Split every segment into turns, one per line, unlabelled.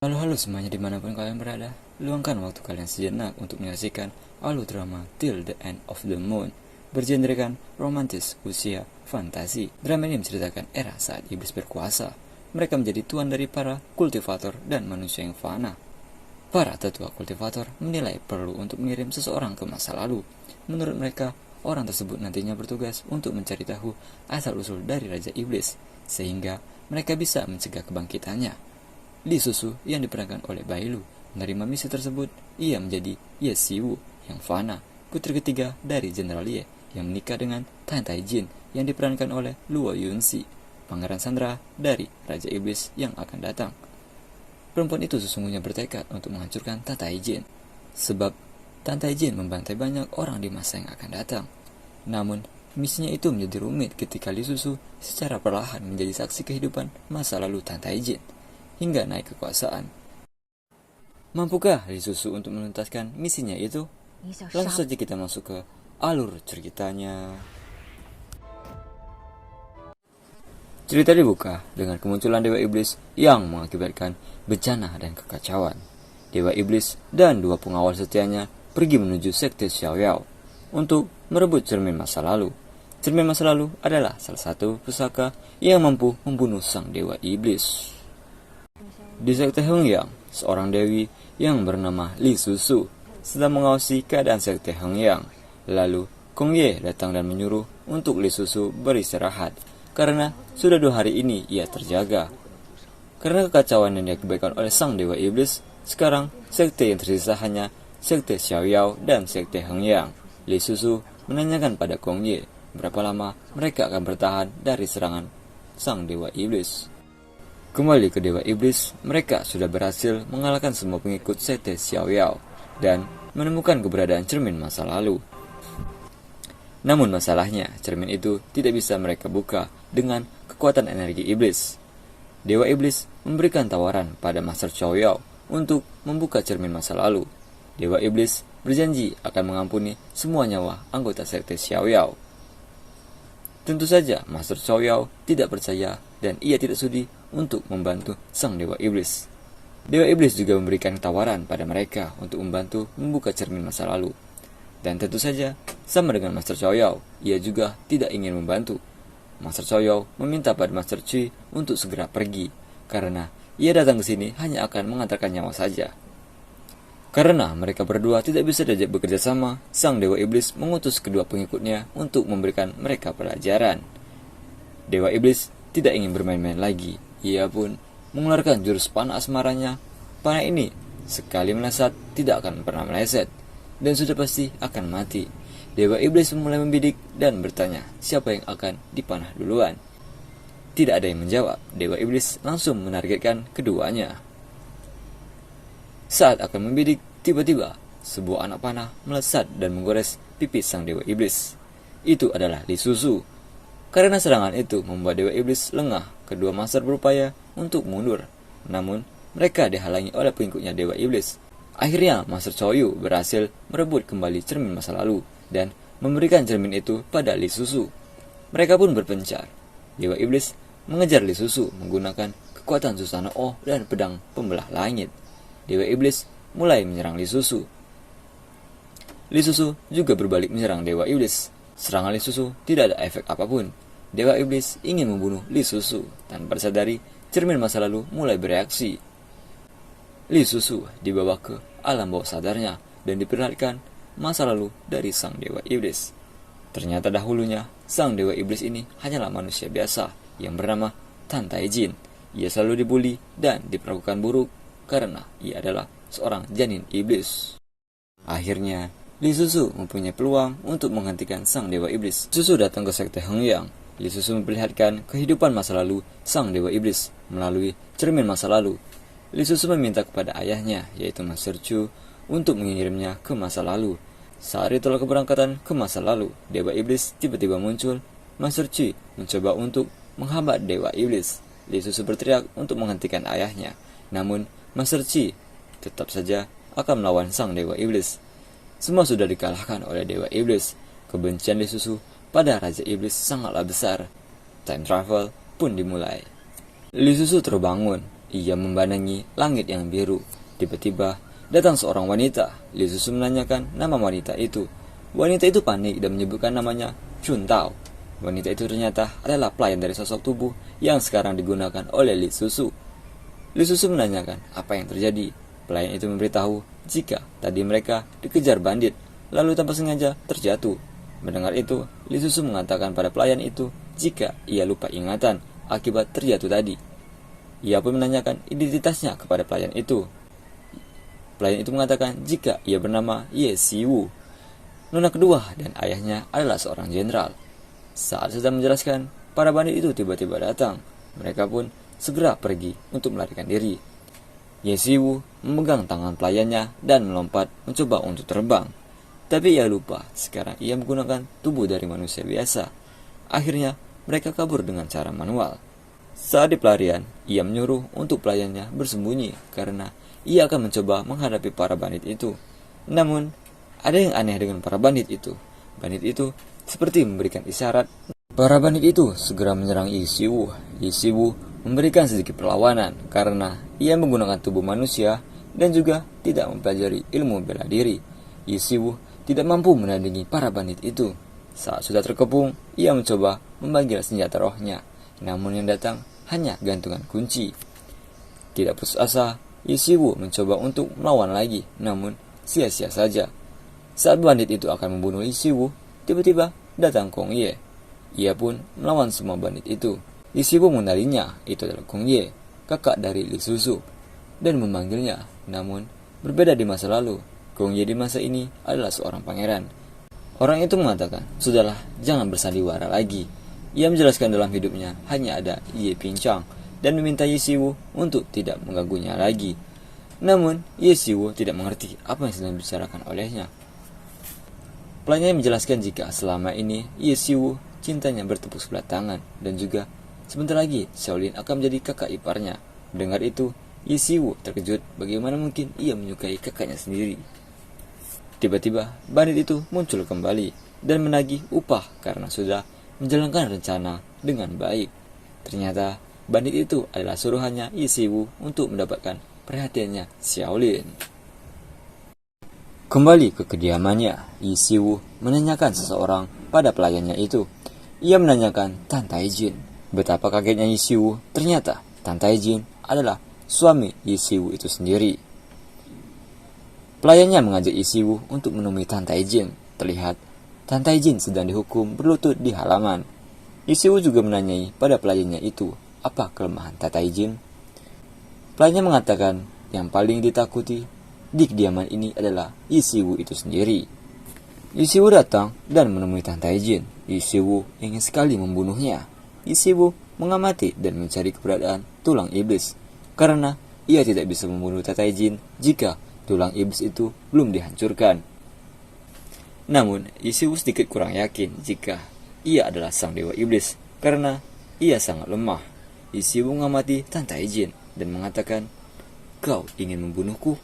Halo semuanya dimanapun kalian berada, luangkan waktu kalian sejenak untuk menyaksikan alur drama Till the End of the Moon, bergenrekan romantis, usia, fantasi. Drama ini menceritakan era saat iblis berkuasa. Mereka menjadi tuan dari para kultivator dan manusia yang fana. Para tetua kultivator menilai perlu untuk mengirim seseorang ke masa lalu. Menurut mereka, orang tersebut nantinya bertugas untuk mencari tahu asal-usul dari Raja Iblis, sehingga mereka bisa mencegah kebangkitannya. Li Susu yang diperankan oleh Bailu menerima misi tersebut. Ia menjadi Ye Siwu yang fana, putri ketiga dari Jenderal Ye yang menikah dengan Tan Taijin yang diperankan oleh Luo Yunxi, pangeran Sandra dari Raja Iblis yang akan datang. Perempuan itu sesungguhnya bertekad untuk menghancurkan Tan Taijin, sebab Tan Taijin membantai banyak orang di masa yang akan datang. Namun, misinya itu menjadi rumit ketika Li Susu secara perlahan menjadi saksi kehidupan masa lalu Tan Taijin hingga naik kekuasaan. Mampukah Li Susu untuk menuntaskan misinya itu? Langsung saja kita masuk ke alur ceritanya. Cerita dibuka dengan kemunculan Dewa Iblis yang mengakibatkan bencana dan kekacauan. Dewa Iblis dan dua pengawal setianya pergi menuju sekte Xiaoyao untuk merebut cermin masa lalu. Cermin masa lalu adalah salah satu pusaka yang mampu membunuh sang Dewa Iblis. Di sekte Hengyang, seorang dewi yang bernama Li Susu sedang mengawasi keadaan sekte Hengyang. Lalu, Kong Ye datang dan menyuruh untuk Li Susu beristirahat, karena sudah 2 hari ini ia terjaga. Karena kekacauan yang diakibatkan oleh sang Dewa Iblis, sekarang sekte yang tersisa hanya sekte Xiaoyao dan sekte Hengyang. Li Susu menanyakan pada Kong Ye berapa lama mereka akan bertahan dari serangan sang Dewa Iblis. Kembali ke Dewa Iblis, mereka sudah berhasil mengalahkan semua pengikut sekte Xiaoyao dan menemukan keberadaan cermin masa lalu. Namun masalahnya, cermin itu tidak bisa mereka buka dengan kekuatan energi iblis. Dewa Iblis memberikan tawaran pada Master Xiaoyao untuk membuka cermin masa lalu. Dewa Iblis berjanji akan mengampuni semua nyawa anggota sekte Xiaoyao. Tentu saja Master Xiaoyao tidak percaya dan ia tidak sudi untuk membantu sang Dewa Iblis. Dewa Iblis juga memberikan tawaran pada mereka untuk membantu membuka cermin masa lalu. Dan tentu saja, sama dengan Master Xiaoyao, ia juga tidak ingin membantu. Master Xiaoyao meminta pada Master Qi untuk segera pergi, karena ia datang ke sini hanya akan mengantarkan nyawa saja. Karena mereka berdua tidak bisa diajak bekerja sama, sang Dewa Iblis mengutus kedua pengikutnya untuk memberikan mereka pelajaran. Dewa Iblis tidak ingin bermain-main lagi. Ia pun mengeluarkan jurus panah asmaranya. Panah ini sekali melesat tidak akan pernah meleset, dan sudah pasti akan mati. Dewa Iblis mulai membidik dan bertanya siapa yang akan dipanah duluan. Tidak ada yang menjawab. Dewa Iblis langsung menargetkan keduanya. Saat akan membidik, tiba-tiba sebuah anak panah melesat dan menggores pipis sang Dewa Iblis. Itu adalah Li Susu. Karena serangan itu membuat Dewa Iblis lengah, kedua master berupaya untuk mundur. Namun, mereka dihalangi oleh pengikutnya Dewa Iblis. Akhirnya, Master Choyu berhasil merebut kembali cermin masa lalu dan memberikan cermin itu pada Li Susu. Mereka pun berpencar. Dewa Iblis mengejar Li Susu menggunakan kekuatan Susano Oh dan pedang pembelah langit. Dewa Iblis mulai menyerang Li Susu. Li Susu juga berbalik menyerang Dewa Iblis. Serangan Li Susu tidak ada efek apapun. Dewa Iblis ingin membunuh Li Susu. Tanpa disadari, cermin masa lalu mulai bereaksi. Li Susu dibawa ke alam bawah sadarnya dan diperlihatkan masa lalu dari sang Dewa Iblis. Ternyata dahulunya, sang Dewa Iblis ini hanyalah manusia biasa yang bernama Tan Taijin. Ia selalu dibully dan diperlakukan buruk karena ia adalah seorang janin iblis. Akhirnya, Li Susu mempunyai peluang untuk menghentikan sang Dewa Iblis. Susu datang ke sekte Hengyang. Li Susu memperlihatkan kehidupan masa lalu sang Dewa Iblis melalui cermin masa lalu. Li Susu meminta kepada ayahnya, yaitu Master Chu, untuk mengirimnya ke masa lalu. Saat ritual keberangkatan ke masa lalu, Dewa Iblis tiba-tiba muncul. Master Chu mencoba untuk menghambat Dewa Iblis. Li Susu berteriak untuk menghentikan ayahnya. Namun, Master Qi tetap saja akan melawan sang Dewa Iblis. Semua sudah dikalahkan oleh Dewa Iblis. Kebencian Li Susu pada Raja Iblis sangatlah besar. Time travel pun dimulai. Li Susu terbangun ia memandangi langit yang biru. Tiba-tiba datang seorang wanita. Li Susu menanyakan nama wanita itu. Wanita itu panik dan menyebutkan namanya Chun Tao. Wanita itu ternyata adalah pelayan dari sosok tubuh yang sekarang digunakan oleh Li Susu. Li Susu menanyakan apa yang terjadi. Pelayan itu memberitahu jika tadi mereka dikejar bandit, lalu tanpa sengaja terjatuh. Mendengar itu, Li Susu mengatakan pada pelayan itu jika ia lupa ingatan akibat terjatuh tadi. Ia pun menanyakan identitasnya kepada pelayan itu. Pelayan itu mengatakan jika ia bernama Ye Siwu. Nona kedua dan ayahnya adalah seorang jenderal. Saat sedang menjelaskan, para bandit itu tiba-tiba datang. Mereka pun segera pergi untuk melarikan diri. Ye Siwu memegang tangan pelayannya dan melompat mencoba untuk terbang. Tapi ia lupa, sekarang ia menggunakan tubuh dari manusia biasa. Akhirnya, mereka kabur dengan cara manual. Saat di pelarian, ia menyuruh untuk pelayannya bersembunyi karena ia akan mencoba menghadapi para bandit itu. Namun, ada yang aneh dengan para bandit itu. Bandit itu seperti memberikan isyarat. Para bandit itu segera menyerang Ye Siwu. Ye Siwu memberikan sedikit perlawanan karena ia menggunakan tubuh manusia dan juga tidak mempelajari ilmu bela diri. Ye Siwu tidak mampu menandingi para bandit itu. Saat sudah terkepung, ia mencoba memanggil senjata rohnya. Namun yang datang hanya gantungan kunci. Tidak putus asa, Ye Siwu mencoba untuk melawan lagi, namun sia-sia saja. Saat bandit itu akan membunuh Ye Siwu, tiba-tiba datang Kong Ye. Ia pun melawan semua bandit itu. Ye Siwu mengenalinya, itu adalah Kong Ye, kakak dari Li Susu, dan memanggilnya. Namun, berbeda di masa lalu, Kong Ye di masa ini adalah seorang pangeran. Orang itu mengatakan, sudahlah, jangan bersandiwara lagi. Ia menjelaskan dalam hidupnya hanya ada Ye Pincang dan meminta Ye Siwu untuk tidak mengganggunya lagi. Namun, Ye Siwu tidak mengerti apa yang sedang dibicarakan olehnya. Pelayannya menjelaskan jika selama ini Ye Siwu cintanya bertepuk sebelah tangan dan juga sebentar lagi Shaolin akan menjadi kakak iparnya. Mendengar itu, Ye Siwu terkejut bagaimana mungkin ia menyukai kakaknya sendiri. Tiba-tiba, bandit itu muncul kembali dan menagih upah karena sudah menjalankan rencana dengan baik. Ternyata, bandit itu adalah suruhannya Ye Siwu untuk mendapatkan perhatiannya Shaolin. Kembali ke kediamannya, Ye Siwu menanyakan seseorang pada pelayannya itu. Ia menanyakan Tan Taijin. Betapa kagetnya Ye Siwu, ternyata Tan Taijin adalah suami Ye Siwu itu sendiri. Pelayannya mengajak Ye Siwu untuk menemui Tan Taijin. Terlihat Tan Taijin sedang dihukum berlutut di halaman. Ye Siwu juga menanyai pada pelayannya itu, apa kelemahan Tan Taijin? Pelayannya mengatakan yang paling ditakuti di kediaman ini adalah Ye Siwu itu sendiri. Ye Siwu datang dan menemui Tan Taijin. Ye Siwu ingin sekali membunuhnya. Ye Siwu mengamati dan mencari keberadaan tulang iblis, karena ia tidak bisa membunuh Tan Taijin jika tulang iblis itu belum dihancurkan. Namun, Ye Siwu sedikit kurang yakin jika ia adalah sang dewa iblis, karena ia sangat lemah. Ye Siwu mengamati Tan Taijin dan mengatakan, "Kau ingin membunuhku?"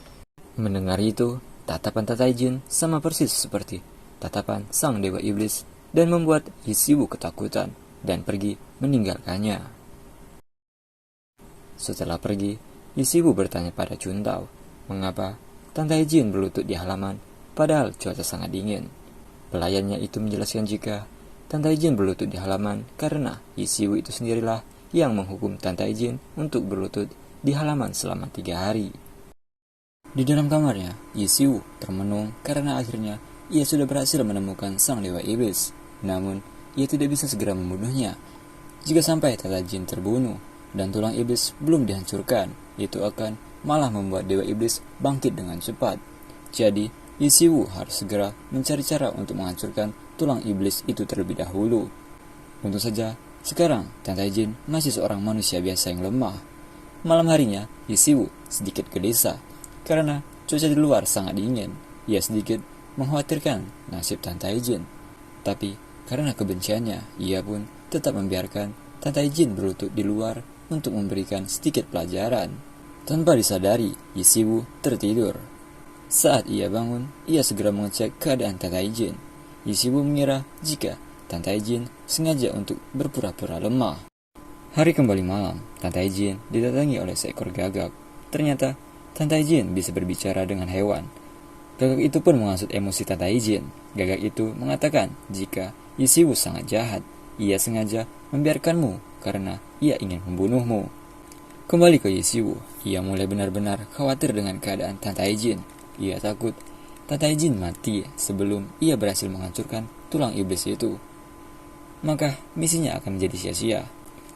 Mendengar itu, tatapan Tan Taijin sama persis seperti tatapan sang dewa iblis dan membuat Ye Siwu ketakutan dan pergi meninggalkannya. Setelah pergi, Ye Siwu bertanya pada Chun Tao, mengapa Tan Taijin berlutut di halaman padahal cuaca sangat dingin. Pelayannya itu menjelaskan jika Tan Taijin berlutut di halaman karena Ye Siwu itu sendirilah yang menghukum Tan Taijin untuk berlutut di halaman selama 3 hari. Di dalam kamarnya, Ye Siwu termenung karena akhirnya ia sudah berhasil menemukan sang dewa iblis. Namun, ia tidak bisa segera membunuhnya. Jika sampai Tan Taijin terbunuh dan tulang iblis belum dihancurkan, itu akan malah membuat dewa iblis bangkit dengan cepat. Jadi, Ye Siwu harus segera mencari cara untuk menghancurkan tulang iblis itu terlebih dahulu. Untung saja, sekarang Tan Taijin masih seorang manusia biasa yang lemah. Malam harinya, Ye Siwu sedikit gelisah karena cuaca di luar sangat dingin. Ia sedikit mengkhawatirkan nasib Tan Taijin. Tapi karena kebenciannya, ia pun tetap membiarkan Tan Taijin berlutut di luar untuk memberikan sedikit pelajaran. Tanpa disadari, Ye Siwu tertidur. Saat ia bangun, ia segera mengecek keadaan Tan Taijin. Ye Siwu mengira jika Tan Taijin sengaja untuk berpura-pura lemah. Hari kembali malam, Tante Jin didatangi oleh seekor gagak. Ternyata, Tante Jin bisa berbicara dengan hewan. Gagak itu pun menghasut emosi Tante Jin. Gagak itu mengatakan jika Yishiwu sangat jahat, ia sengaja membiarkanmu karena ia ingin membunuhmu. Kembali ke Yishiwu, ia mulai benar-benar khawatir dengan keadaan Tante Jin. Ia takut Tante Jin mati sebelum ia berhasil menghancurkan tulang iblis itu. Maka misinya akan menjadi sia-sia.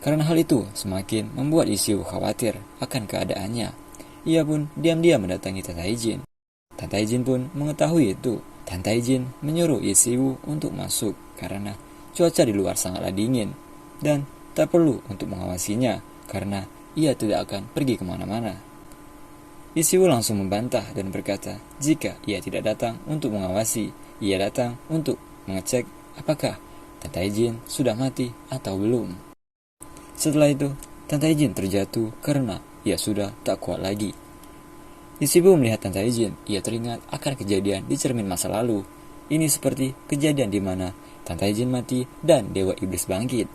Karena hal itu semakin membuat Yishiwu khawatir akan keadaannya. Ia pun diam-diam mendatangi Tante Jin. Tante Jin pun mengetahui itu. Tante Jin menyuruh Yishiwu untuk masuk karena cuaca di luar sangatlah dingin dan tak perlu untuk mengawasinya karena ia tidak akan pergi kemana-mana. Yishiwu langsung membantah dan berkata jika ia tidak datang untuk mengawasi, ia datang untuk mengecek apakah Tante Jin sudah mati atau belum. Setelah itu, Tante Jin terjatuh karena ia sudah tak kuat lagi. Yishiwu melihat Tante Jin, ia teringat akan kejadian di cermin masa lalu. Ini seperti kejadian di mana Tante Jin mati dan Dewa Iblis bangkit.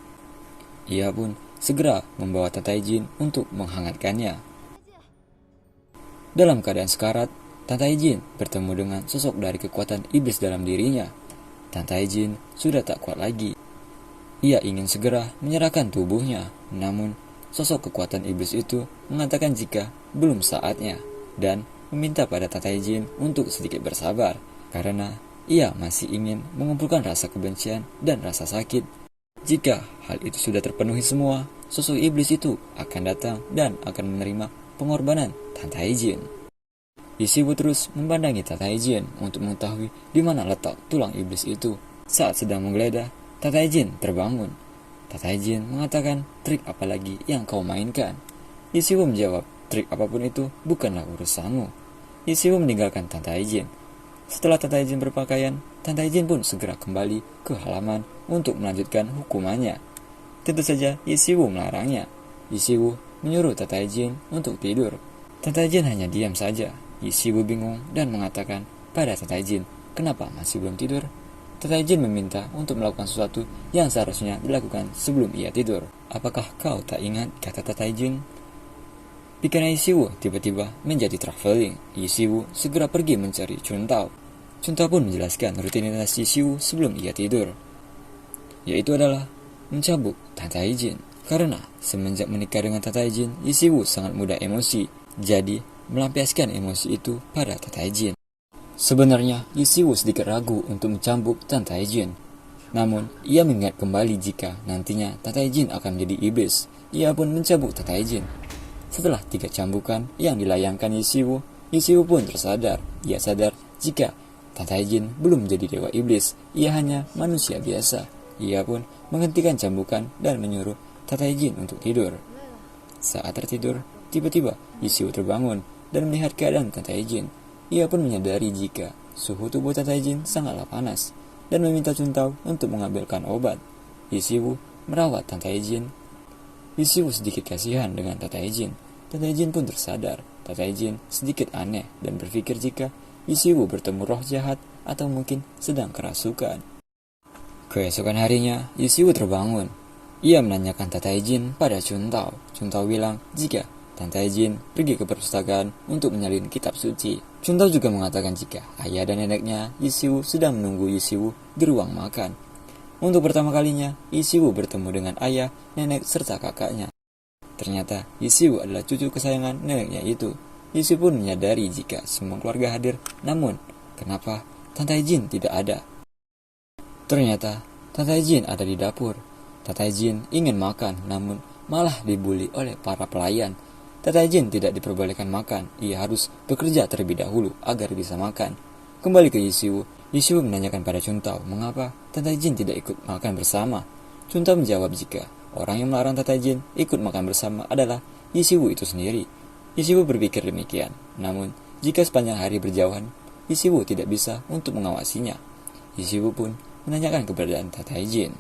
Ia pun segera membawa Tante Jin untuk menghangatkannya. Dalam keadaan sekarat, Tante Jin bertemu dengan sosok dari kekuatan iblis dalam dirinya. Tante Jin sudah tak kuat lagi. Ia ingin segera menyerahkan tubuhnya, namun sosok kekuatan iblis itu mengatakan jika belum saatnya dan meminta pada Tante Jin untuk sedikit bersabar karena ia masih ingin mengumpulkan rasa kebencian dan rasa sakit. Jika hal itu sudah terpenuhi semua, sosok iblis itu akan datang dan akan menerima pengorbanan Tante Jin. Yishiwu terus memandangi Tante Jin untuk mengetahui di mana letak tulang iblis itu. Saat sedang menggeledah, Tante Jin terbangun. Tante Jin mengatakan, trik apa lagi yang kau mainkan? Yishiwu menjawab, trik apapun itu bukanlah urusanmu. Yishiwu meninggalkan Tante Jin. Setelah Tante Jin berpakaian, Tante Jin pun segera kembali ke halaman untuk melanjutkan hukumannya. Tentu saja Yishiwu melarangnya. Yishiwu menyuruh Tante Jin untuk tidur. Tante Jin hanya diam saja. Yishiwu bingung dan mengatakan pada Tante Jin, kenapa masih belum tidur? Tante Jin meminta untuk melakukan sesuatu yang seharusnya dilakukan sebelum ia tidur. Apakah kau tak ingat, kata Tante Jin? Pikiran Yishiwu tiba-tiba menjadi traveling. Yishiwu segera pergi mencari Chuntao. Chuntao pun menjelaskan rutinitas Yishiwu sebelum ia tidur, yaitu adalah mencambuk Tante Jin. Karena semenjak menikah dengan Tante Jin, Yishiwu sangat mudah emosi, jadi melampiaskan emosi itu pada Tante Jin. Sebenarnya, Yishiwu sedikit ragu untuk mencambuk Tante Jin. Namun, ia mengingat kembali jika nantinya Tante Jin akan menjadi iblis. Ia pun mencambuk Tante Jin. Setelah 3 cambukan yang dilayangkan Yishiwu, Yishiwu pun tersadar. Ia sadar jika Tante Jin belum menjadi dewa iblis. Ia hanya manusia biasa. Ia pun menghentikan cambukan dan menyuruh Tante Jin untuk tidur. Saat tertidur, tiba-tiba Yishiwu terbangun dan melihat keadaan Tante Jin. Ia pun menyadari jika suhu tubuh Tante Jin sangatlah panas dan meminta Chuntao untuk mengambilkan obat. Yishiwu merawat Tante Jin. Yishiwu sedikit kasihan dengan Tante Jin. Tante Jin pun tersadar. Tante Jin sedikit aneh dan berpikir jika Yishiwu bertemu roh jahat atau mungkin sedang kerasukan. Keesokan harinya, Yishiwu terbangun. Ia menanyakan Tante Jin pada Chuntao. Chuntao bilang jika Tante Jin pergi ke perpustakaan untuk menyalin kitab suci. Chuntao juga mengatakan jika ayah dan neneknya Yishiwu sedang menunggu Yishiwu di ruang makan. Untuk pertama kalinya, Yishiwu bertemu dengan ayah, nenek, serta kakaknya. Ternyata Yishiwu adalah cucu kesayangan neneknya itu. Yishiwu pun menyadari jika semua keluarga hadir, namun kenapa Tante Jin tidak ada? Ternyata Tante Jin ada di dapur. Tante Jin ingin makan, namun malah dibully oleh para pelayan. Tante Jin tidak diperbolehkan makan. Ia harus bekerja terlebih dahulu agar bisa makan. Kembali ke Yishiwu, Yishiwu menanyakan pada Chuntao mengapa Tante Jin tidak ikut makan bersama. Chuntao menjawab jika orang yang melarang Tante Jin ikut makan bersama adalah Yishiwu itu sendiri. Yishiwu berpikir demikian. Namun, jika sepanjang hari berjauhan, Yishiwu tidak bisa untuk mengawasinya. Yishiwu pun menanyakan keberadaan Tante Jin.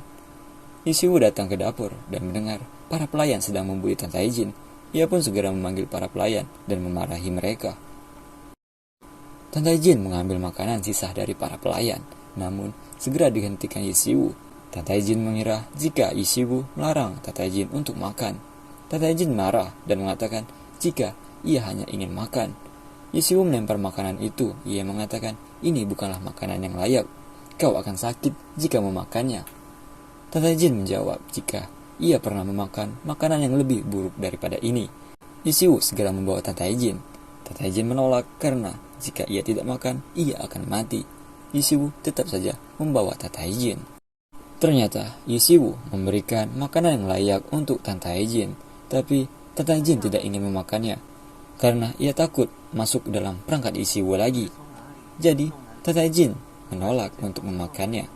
Yishiwu datang ke dapur dan mendengar para pelayan sedang membuli Tante Jin. Ia pun segera memanggil para pelayan dan memarahi mereka. Tante Jin mengambil makanan sisa dari para pelayan, namun segera dihentikan Yishiwu. Tata Jin mengira jika Yishiwu melarang Tata Jin untuk makan. Tata Jin marah dan mengatakan jika ia hanya ingin makan. Yishiwu melempar makanan itu. Ia mengatakan, ini bukanlah makanan yang layak. Kau akan sakit jika memakannya. Tata Jin menjawab jika ia pernah memakan makanan yang lebih buruk daripada ini. Yishiwu segera membawa Tata Jin. Tata Jin menolak karena jika ia tidak makan, ia akan mati. Yishiwu tetap saja membawa Tata Jin. Ternyata Yishiwu memberikan makanan yang layak untuk Tata Jin, tapi Tata Jin tidak ingin memakannya karena ia takut masuk dalam perangkat Yishiwu lagi. Jadi Tata Jin menolak untuk memakannya.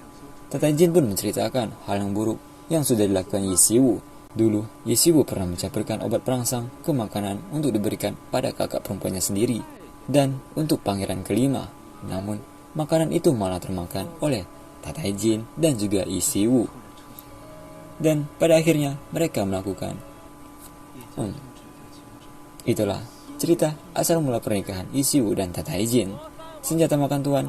Tata Jin pun menceritakan hal yang buruk yang sudah dilakukan Yishiwu. Dulu Yishiwu pernah mencampurkan obat perangsang ke makanan untuk diberikan pada kakak perempuannya sendiri dan untuk pangeran kelima. Namun makanan itu malah termakan oleh Tata Jin dan juga Yishiwu. Dan pada akhirnya mereka melakukan itulah cerita asal mula pernikahan Yishiwu dan Tata Jin. Senjata makan tuan.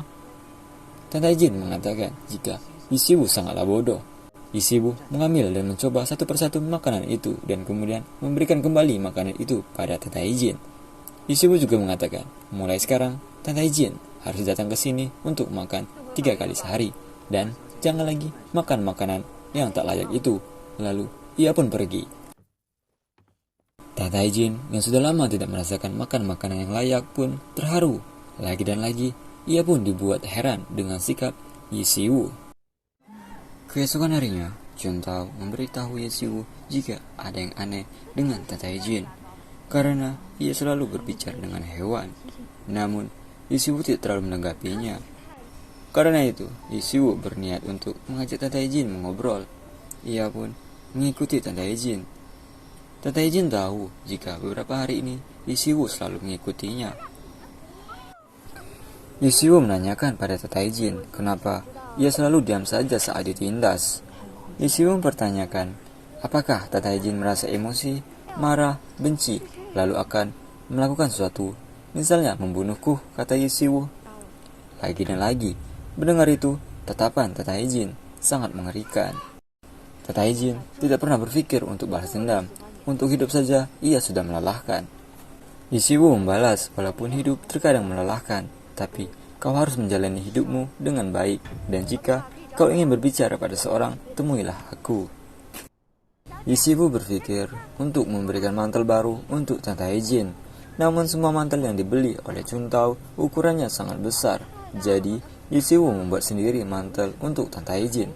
Tata Jin mengatakan jika Yishiwu sangatlah bodoh. Yishiwu mengambil dan mencoba satu persatu makanan itu dan kemudian memberikan kembali makanan itu pada Tata Jin. Yishiwu juga mengatakan, mulai sekarang Tata Jin harus datang ke sini untuk makan 3 kali sehari dan jangan lagi makan makanan yang tak layak itu. Lalu ia pun pergi. Tata Jin yang sudah lama tidak merasakan makan makanan yang layak pun terharu. Lagi dan lagi ia pun dibuat heran dengan sikap Yishiwu. Keesokan harinya, Juntao memberitahu Yishiwu jika ada yang aneh dengan Tata Jin karena ia selalu berbicara dengan hewan. Namun Yishiwu tidak terlalu menanggapinya. Karena itu, Yishiwu berniat untuk mengajak Tata Jin mengobrol. Ia pun mengikuti Tata Jin. Tata Jin tahu jika beberapa hari ini Yishiwu selalu mengikutinya. Yishiwu menanyakan pada Tata Jin kenapa ia selalu diam saja saat ditindas. Yishiwu mempertanyakan apakah Tata Jin merasa emosi, marah, benci, lalu akan melakukan sesuatu, misalnya membunuhku, kata Yishiwu. Lagi dan lagi, mendengar itu, tatapan Tata Jin sangat mengerikan. Tata Jin tidak pernah berpikir untuk balas dendam. Untuk hidup saja, ia sudah melelahkan. Yishiwu membalas, walaupun hidup terkadang melelahkan, tapi kau harus menjalani hidupmu dengan baik. Dan jika kau ingin berbicara pada seorang, temuilah aku. Yishiwu berpikir untuk memberikan mantel baru untuk Tata Jin. Namun semua mantel yang dibeli oleh Juntao ukurannya sangat besar. Jadi Yishiwu membuat sendiri mantel untuk Tata Jin.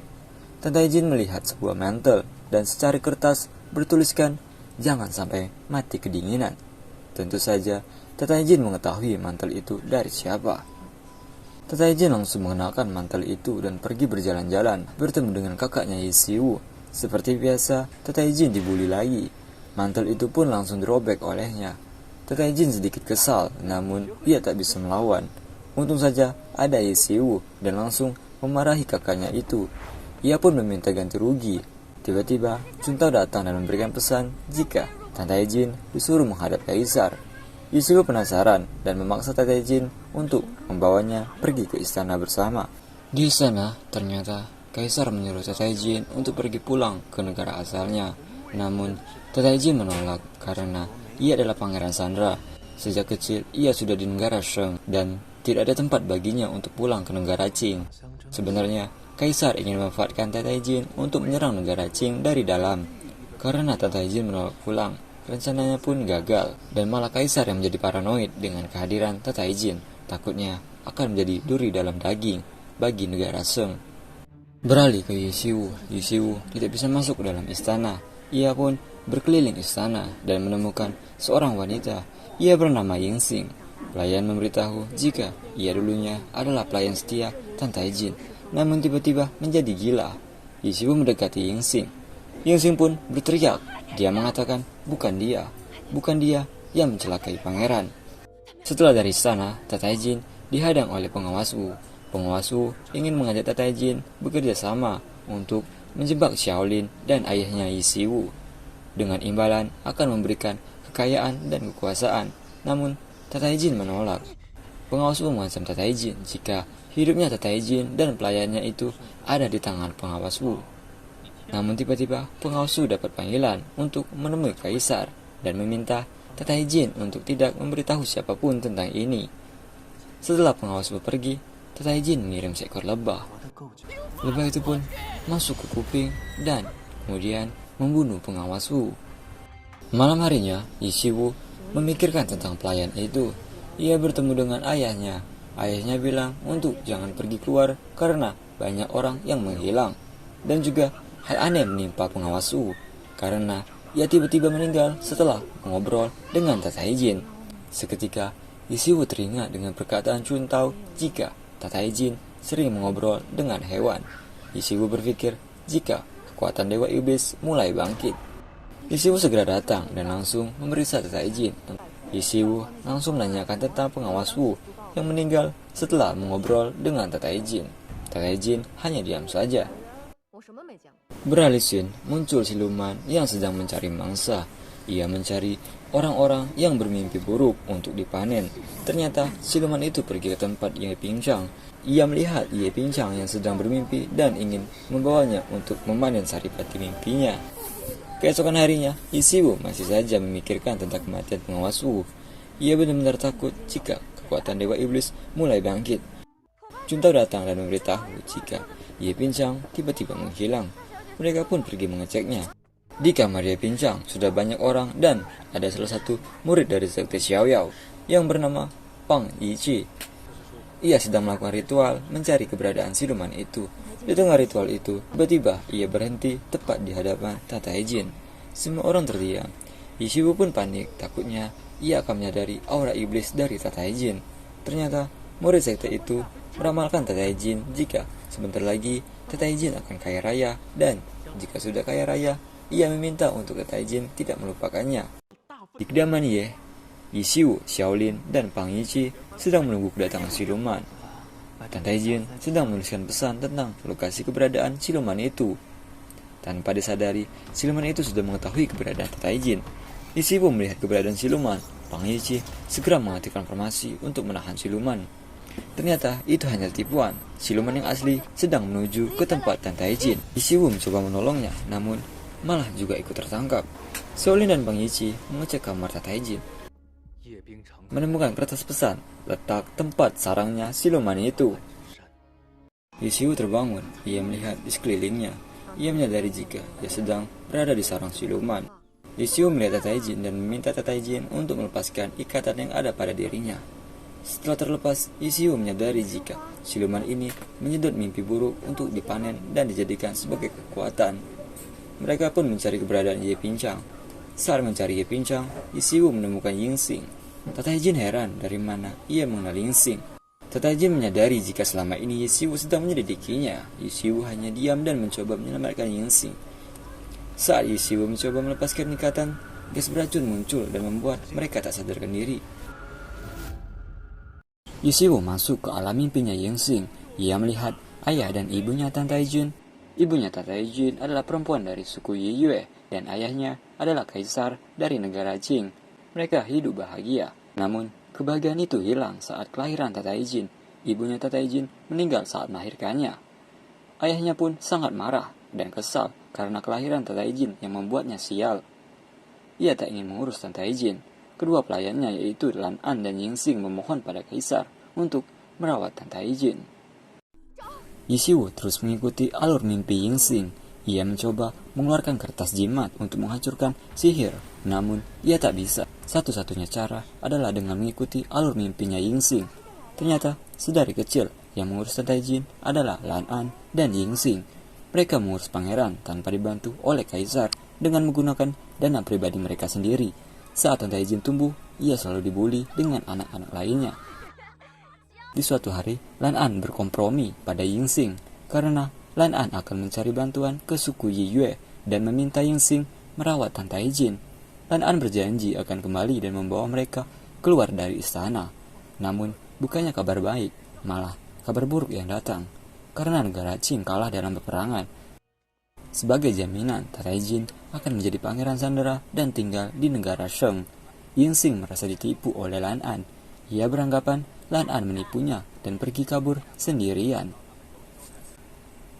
Tata Jin melihat sebuah mantel dan secari kertas bertuliskan, jangan sampai mati kedinginan. Tentu saja Tata Jin mengetahui mantel itu dari siapa. Tata Jin langsung mengenakan mantel itu dan pergi berjalan-jalan bertemu dengan kakaknya Yishiwu. Seperti biasa, Tata Jin dibuli lagi. Mantel itu pun langsung dirobek olehnya. Tata Jin sedikit kesal, namun ia tak bisa melawan. Untung saja ada Yishiwu dan langsung memarahi kakaknya itu. Ia pun meminta ganti rugi. Tiba-tiba, Juntao datang dan memberikan pesan jika Tata Jin disuruh menghadap kaisar. Yishiwu penasaran dan memaksa Tata Jin untuk membawanya pergi ke istana bersama. Di sana, ternyata kaisar menyuruh Tata Jin untuk pergi pulang ke negara asalnya. Namun, Tata Jin menolak karena ia adalah pangeran Sandra. Sejak kecil, ia sudah di negara Sheng dan tidak ada tempat baginya untuk pulang ke negara Qing. Sebenarnya, kaisar ingin memanfaatkan Tata Jin untuk menyerang negara Qing dari dalam. Karena Tata Jin menolak pulang, rencananya pun gagal, dan malah kaisar yang menjadi paranoid dengan kehadiran Tata Jin. Takutnya akan menjadi duri dalam daging bagi negara Sheng. Beralih ke Yishiwu, Yishiwu tidak bisa masuk ke dalam istana. Ia pun berkeliling istana dan menemukan seorang wanita. Ia bernama Yingxing. Pelayan memberitahu jika ia dulunya adalah pelayan setia Tata Jin, namun tiba-tiba menjadi gila. Yishiwu mendekati Yingxing. Yingxing pun berteriak. Dia mengatakan bukan dia yang mencelakai pangeran. Setelah dari sana, Tata Jin dihadang oleh pengawas Wu. Pengawas Wu ingin mengajak Tata Jin bekerja sama untuk menjebak Shaolin dan ayahnya Yishiwu dengan imbalan akan memberikan kekayaan dan kekuasaan. Namun Tata Jin menolak. Pengawas Wu mengancam Tata Jin jika hidupnya Tata Jin dan pelayannya itu ada di tangan pengawas Wu. Namun tiba-tiba pengawas Wu dapat panggilan untuk menemui kaisar dan meminta Tatai Jin untuk tidak memberitahu siapapun tentang ini. Setelah pengawas Wu pergi, Tatai Jin mengirim seekor lebah. Lebah itu pun masuk ke kuping dan kemudian membunuh pengawas Wu. Malam harinya, Yishi Wu memikirkan tentang pelayan itu. Ia bertemu dengan ayahnya. Ayahnya bilang untuk jangan pergi keluar karena banyak orang yang menghilang. Dan juga hal aneh menimpa pengawas Wu karena ia tiba-tiba meninggal setelah mengobrol dengan Tatai Jin. Seketika, Yishi Wu teringat dengan perkataan Chun Tao jika Tatai Jin sering mengobrol dengan hewan. Yishi Wu berpikir jika kekuatan Dewa Iblis mulai bangkit. Yishi Wu segera datang dan langsung memeriksa Tatai Jin. Yishi Wu langsung menanyakan tentang pengawas Wu yang meninggal setelah mengobrol dengan Tatai Jin. Tatai Jin hanya diam saja. Beralih scene, muncul siluman yang sedang mencari mangsa. Ia mencari orang-orang yang bermimpi buruk untuk dipanen. Ternyata siluman itu pergi ke tempat Ye Pingchang. Ia melihat Ye Pingchang yang sedang bermimpi dan ingin membawanya untuk memanen saripati mimpinya. Keesokan harinya, Yishi Wu masih saja memikirkan tentang kematian pengawas Wu. Ia benar-benar takut jika kekuatan Dewa Iblis mulai bangkit. Chun Tao datang dan memberitahu jika Ye Pingchang tiba-tiba menghilang. Mereka pun pergi mengeceknya. Di kamar Ye Pingchang sudah banyak orang dan ada salah satu murid dari sekte Xiaoyao yang bernama Pang Yiqi. Ia sedang melakukan ritual mencari keberadaan siluman itu. Di tengah ritual itu, tiba-tiba ia berhenti tepat di hadapan Tatai Jin. Semua orang terdiam. Yishi Wu pun panik, takutnya ia akan menyadari aura iblis dari Tatai Jin. Ternyata, murid sekte itu meramalkan Tatai Jin jika sebentar lagi Tatai Jin akan kaya raya, dan jika sudah kaya raya, ia meminta untuk Tatai Jin tidak melupakannya. Di kediaman Ye, Yishi Wu, Xiaolin, dan Pang Yiqi sedang menunggu kedatangan siluman. Tatai Jin sedang menuliskan pesan tentang lokasi keberadaan siluman itu. Tanpa disadari, siluman itu sudah mengetahui keberadaan Tatai Jin. Yishi Wu melihat keberadaan siluman. Pang Yiqi segera mengaktifkan formasi untuk menahan siluman. Ternyata itu hanya tipuan. Siluman yang asli sedang menuju ke tempat Tatai Jin. Yishi Wu mencoba menolongnya, namun malah juga ikut tertangkap. Xiaolin dan Pang Yiqi mengecek kamar Tatai Jin, menemukan kertas pesan letak tempat sarangnya siluman itu. Yishi Wu terbangun. Ia melihat di sekelilingnya. Ia menyadari jika ia sedang berada di sarang siluman. Yishi Wu melihat Tatai Jin dan meminta Tatai Jin untuk melepaskan ikatan yang ada pada dirinya. Setelah terlepas, Yishi Wu menyadari jika siluman ini menyedot mimpi buruk untuk dipanen dan dijadikan sebagai kekuatan. Mereka pun mencari keberadaan Ye Pingchang. Saat mencari Ye Pingchang, Yishi Wu menemukan Yingxing. Tatai Jin heran dari mana ia mengenal Yingxing. Tatai Jin menyadari jika selama ini Yishi Wu sedang menyelidikinya. Yishi Wu hanya diam dan mencoba menyelamatkan Yingxing. Saat Yishi Wu mencoba melepaskan ikatan, gas beracun muncul dan membuat mereka tak sadarkan diri. Yishi Wu masuk ke alam mimpinya Yingxing. Ia melihat ayah dan ibunya Tatai Jin. Ibunya Tatai Jin adalah perempuan dari suku Yiyue dan ayahnya adalah kaisar dari negara Qing. Mereka hidup bahagia. Namun, kebahagiaan itu hilang saat kelahiran Tatai Jin. Ibunya Tatai Jin meninggal saat melahirkannya. Ayahnya pun sangat marah dan kesal karena kelahiran Tatai Jin yang membuatnya sial. Ia tak ingin mengurus Tatai Jin. Kedua pelayannya yaitu Lan An dan Yingxing memohon pada kaisar untuk merawat Tatai Jin. Yishi Wu terus mengikuti alur mimpi Yingxing. Ia mencoba mengeluarkan kertas jimat untuk menghancurkan sihir, namun ia tak bisa. Satu-satunya cara adalah dengan mengikuti alur mimpinya Yingxing. Ternyata, sedari kecil yang mengurus Tatai Jin adalah Lan An dan Yingxing. Mereka mengurus pangeran tanpa dibantu oleh kaisar dengan menggunakan dana pribadi mereka sendiri. Saat Tatai Jin tumbuh, ia selalu dibuli dengan anak-anak lainnya. Di suatu hari, Lan An berkompromi pada Yingxing karena Lan An akan mencari bantuan ke suku Yiyue dan meminta Yingxing merawat Tatai Jin. Lan An berjanji akan kembali dan membawa mereka keluar dari istana. Namun, bukannya kabar baik, malah kabar buruk yang datang. Karena negara Qing kalah dalam peperangan. Sebagai jaminan, Tatai Jin akan menjadi pangeran Sandera dan tinggal di negara Sheng. Yingxing merasa ditipu oleh Lan An. Ia beranggapan Lan An menipunya dan pergi kabur sendirian.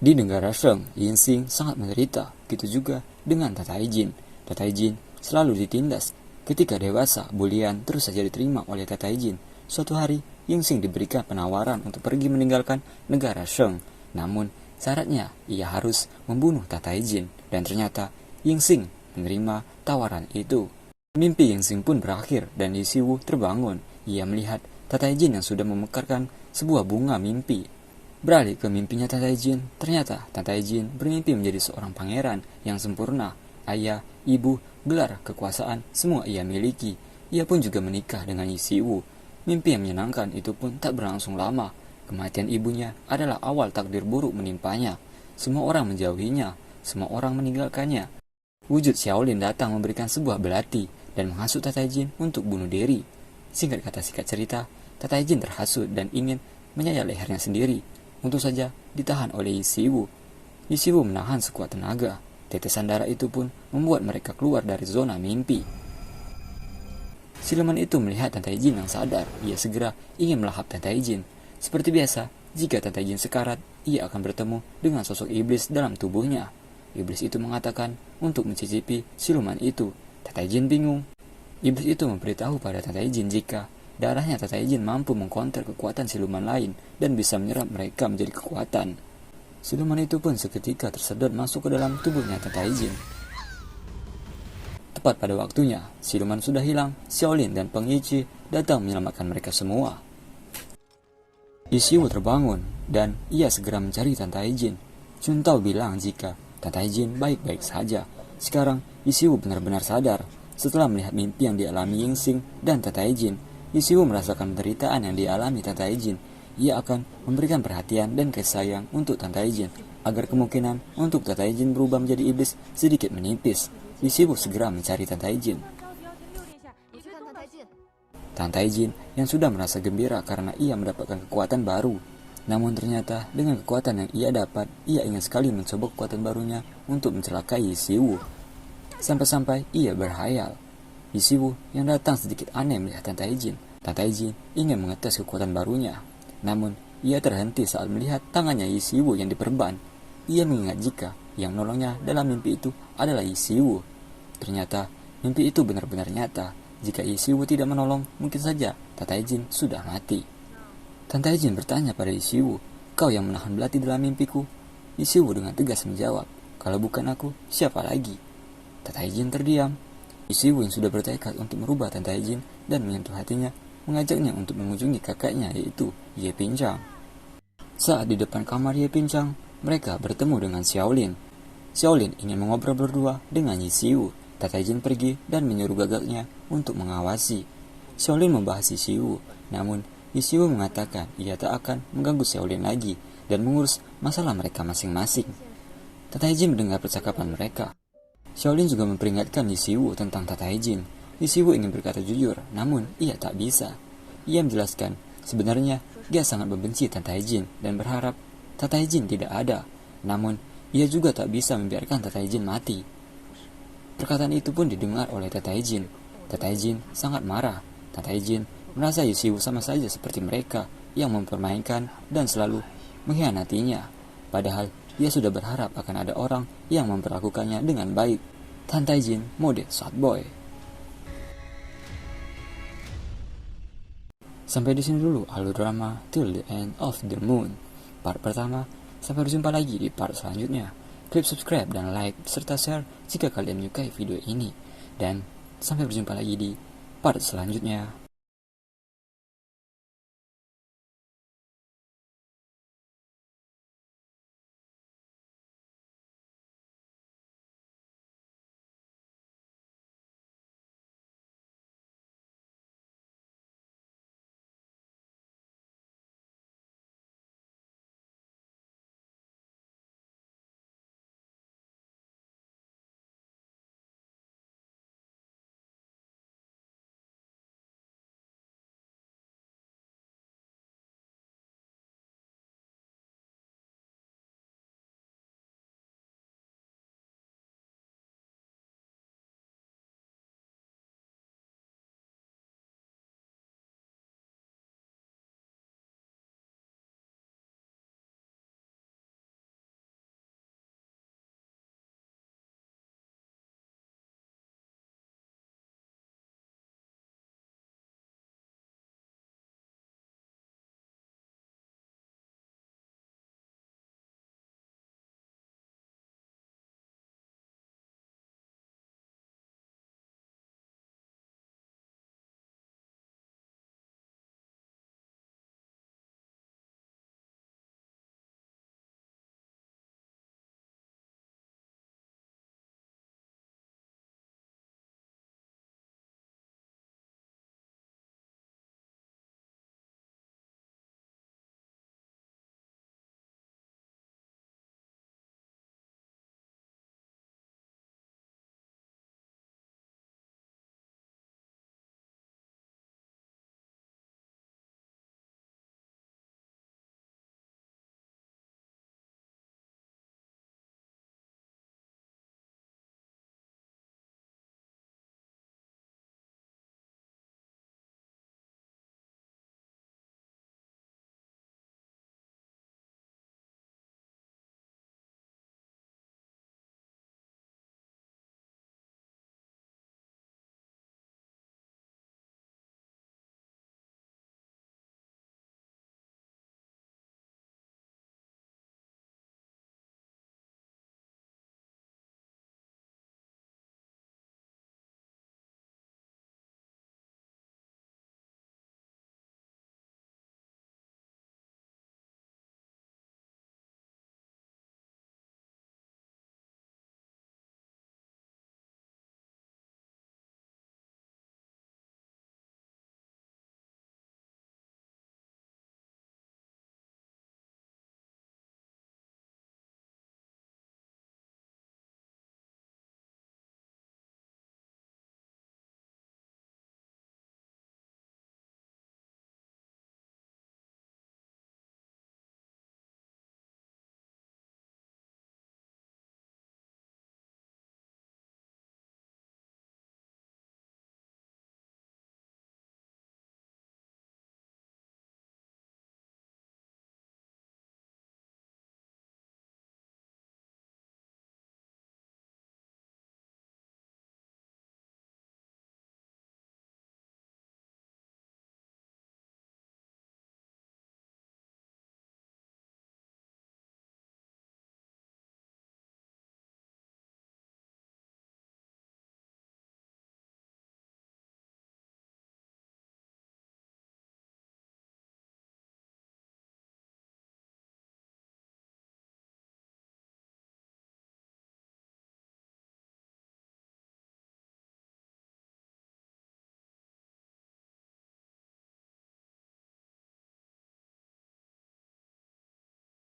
Di negara Sheng, Yinxing sangat menderita, begitu juga dengan Tata Ijin. Tata Ijin selalu ditindas. Ketika dewasa, bulian terus saja diterima oleh Tata Ijin. Suatu hari, Yinxing diberikan penawaran untuk pergi meninggalkan negara Sheng. Namun, syaratnya ia harus membunuh Tata Ijin. Dan ternyata, Yinxing menerima tawaran itu. Mimpi Yinxing pun berakhir dan Yi Siwu terbangun. Ia melihat Tata Ijin yang sudah memekarkan sebuah bunga mimpi. Beralih ke mimpinya Tata Ijin, ternyata Tata Ijin bermimpi menjadi seorang pangeran yang sempurna. Ayah, ibu, gelar, kekuasaan, semua ia miliki. Ia pun juga menikah dengan Yi Siwu. Mimpi yang menyenangkan itu pun tak berlangsung lama. Kematian ibunya adalah awal takdir buruk menimpanya. Semua orang menjauhinya, semua orang meninggalkannya. Wujud Xiaolin datang memberikan sebuah belati dan menghasut Tata Ijin untuk bunuh diri. Singkat kata singkat cerita, Tata Ijin terhasut dan ingin menyayat lehernya sendiri. Untung saja ditahan oleh Yi Siwu. Yi Siwu menahan sekuat tenaga. Tetesan darah itu pun membuat mereka keluar dari zona mimpi. Siluman itu melihat Tata Ijin yang sadar. Ia segera ingin melahap Tata Ijin. Seperti biasa, jika Tata Ijin sekarat, ia akan bertemu dengan sosok iblis dalam tubuhnya. Iblis itu mengatakan untuk mencicipi siluman itu. Tata Ijin bingung. Iblis itu memberitahu pada Tata Ijin jika darahnya Tata Ijin mampu mengkonter kekuatan siluman lain dan bisa menyerap mereka menjadi kekuatan. Siluman itu pun seketika tersedot masuk ke dalam tubuhnya Tata Ijin. Tepat pada waktunya, siluman sudah hilang. Xiaolin dan Peng Yiqi datang menyelamatkan mereka semua. Yi Siwu terbangun dan ia segera mencari Tata Ijin. Chun Tao bilang jika Tata Ijin baik-baik saja. Sekarang Yi Siwu benar-benar sadar. Setelah melihat mimpi yang dialami Yinxing dan Tata Ijin, Yi Siwu merasakan penderitaan yang dialami Tata Ijin. Ia akan memberikan perhatian dan kasih sayang untuk Tata Ijin, agar kemungkinan untuk Tata Ijin berubah menjadi iblis sedikit menipis. Yi Siwu segera mencari Tata Ijin. Tata Ijin yang sudah merasa gembira karena ia mendapatkan kekuatan baru. Namun ternyata dengan kekuatan yang ia dapat, ia ingin sekali mencoba kekuatan barunya untuk mencelakai Yi Siwu. Sampai-sampai ia berhayal. Yi Siwu yang datang sedikit aneh melihat Tata Ijin. Tata Ijin ingin mengetes kekuatan barunya. Namun, ia terhenti saat melihat tangannya Yi Siwu yang diperban. Ia mengingat jika yang menolongnya dalam mimpi itu adalah Yi Siwu. Ternyata, mimpi itu benar-benar nyata. Jika Yi Siwu tidak menolong, mungkin saja Tata Ijin sudah mati. Tata Ijin bertanya pada Yi Siwu, "Kau yang menahan belati dalam mimpiku?" Yi Siwu dengan tegas menjawab, "Kalau bukan aku, siapa lagi?" Tata Ijin terdiam. Yi Siwu yang sudah bertekad untuk merubah Tata Ijin dan menyentuh hatinya, mengajaknya untuk mengunjungi kakaknya yaitu Ye Pincang. Saat di depan kamar Ye Pincang, mereka bertemu dengan Xiaolin. Xiaolin ingin mengobrol berdua dengan Yi Siwu. Tata Ijin pergi dan menyuruh gagaknya untuk mengawasi. Xiaolin membahas Yi Siwu, namun Yi Siwu mengatakan ia tak akan mengganggu Xiaolin lagi dan mengurus masalah mereka masing-masing. Tata Ijin mendengar percakapan mereka. Xiaolin juga memperingatkan Yi Siwu tentang Tata Ijin. Yi Siwu ingin berkata jujur, namun ia tak bisa. Ia menjelaskan, sebenarnya dia sangat membenci Tata Ijin dan berharap Tata Ijin tidak ada. Namun, ia juga tak bisa membiarkan Tata Ijin mati. Perkataan itu pun didengar oleh Tata Ijin. Tata Ijin sangat marah. Tata Ijin merasa Yi Siwu sama saja seperti mereka yang mempermainkan dan selalu mengkhianatinya. Padahal, ia sudah berharap akan ada orang yang memperlakukannya dengan baik. Tata Ijin mode sad boy. Sampai di sini dulu alur drama Till the End of the Moon part pertama. Sampai berjumpa lagi di part selanjutnya. Klik subscribe dan like serta share jika kalian menyukai video ini. Dan sampai berjumpa lagi di part selanjutnya.